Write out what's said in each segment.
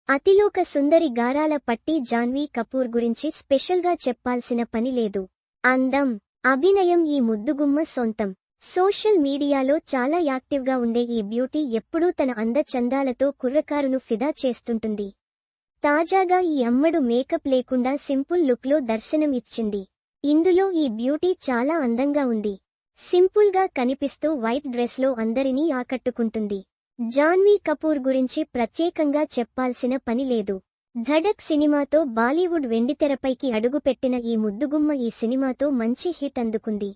అతిలోక సుందరి గారాల పట్టి జాన్వీ కపూర్ గురించి స్పెషల్గా చెప్పాల్సిన పని లేదు. అందం, అభినయం ఈ ముద్దుగుమ్మ సొంతం. సోషల్ మీడియాలో చాలా యాక్టివ్గా ఉండే ఈ బ్యూటీ ఎప్పుడూ తన అందచందాలతో కుర్రకారును ఫిదా చేస్తుంటుంది. తాజాగా ఈ అమ్మడు మేకప్ లేకుండా సింపుల్ లుక్లో దర్శనం ఇచ్చింది. ఇందులో ఈ బ్యూటీ చాలా అందంగా ఉంది. సింపుల్గా కనిపిస్తూ వైట్ డ్రెస్లో అందరినీ ఆకట్టుకుంటుంది. జాన్వీ కపూర్ గురించి ప్రత్యేకంగా చెప్పాల్సిన పని లేదు. ధడక్ సినిమాతో బాలీవుడ్ వెండితెరపైకి అడుగుపెట్టిన ఈ ముద్దుగుమ్మ ఈ సినిమాతో మంచి హిట్ అందుకుంది.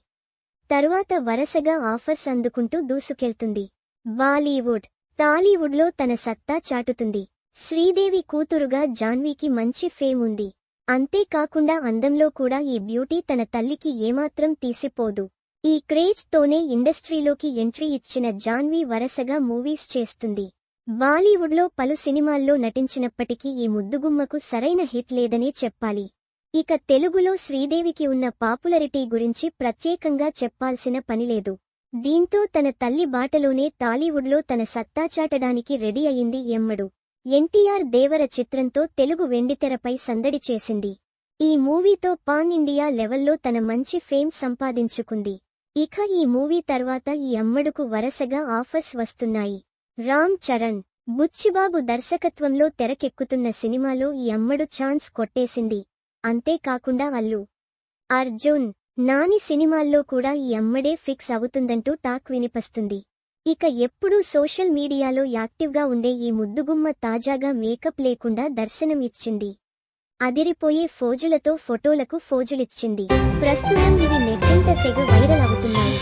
తరువాత వరుసగా ఆఫర్స్ అందుకుంటూ దూసుకెళ్తుంది. బాలీవుడ్, టాలీవుడ్లో తన సత్తా చాటుతుంది. శ్రీదేవి కూతురుగా జాన్వీకి మంచి ఫేమ్ ఉంది. అంతేకాకుండా అందంలో కూడా ఈ బ్యూటీ తన తల్లికి ఏమాత్రం తీసిపోదు. ఈ క్రేజ్ తోనే ఇండస్ట్రీలోకి ఎంట్రీ ఇచ్చిన జాన్వీ వరుసగా మూవీస్ చేస్తుంది. బాలీవుడ్లో పలు సినిమాల్లో నటించినప్పటికీ ఈ ముద్దుగుమ్మకు సరైన హిట్ లేదనే చెప్పాలి. ఇక తెలుగులో శ్రీదేవికి ఉన్న పాపులారిటీ గురించి ప్రత్యేకంగా చెప్పాల్సిన పనిలేదు. దీంతో తన తల్లి బాటలోనే టాలీవుడ్లో తన సత్తా చాటడానికి రెడీ అయింది ఎమ్మడు. ఎన్టీఆర్ దేవర చిత్రంతో తెలుగు వెండితెరపై సందడి చేసింది. ఈ మూవీతో పాన్ ఇండియా లెవెల్లో తన మంచి ఫేమ్ సంపాదించుకుంది. ఇక ఈ మూవీ తర్వాత ఈ అమ్మడుకు వరుసగా ఆఫర్స్ వస్తున్నాయి. రామ్ చరణ్, బుచ్చిబాబు దర్శకత్వంలో తెరకెక్కుతున్న సినిమాలో ఈ అమ్మడు ఛాన్స్ కొట్టేసింది. అంతేకాకుండా అల్లు అర్జున్, నాని సినిమాల్లో కూడా ఈ అమ్మడే ఫిక్స్ అవుతుందంటూ టాక్ వినిపిస్తుంది. ఇక ఎప్పుడూ సోషల్ మీడియాలో యాక్టివ్గా ఉండే ఈ ముద్దుగుమ్మ తాజాగా మేకప్ లేకుండా దర్శనం ఇచ్చింది. అదిరిపోయే ఫోజులతో ఫోటోలకు ఫోజులిచ్చింది. ప్రస్తుతం ఇవి నెట్టింట తెగ వైరల్ అవుతున్నాయి.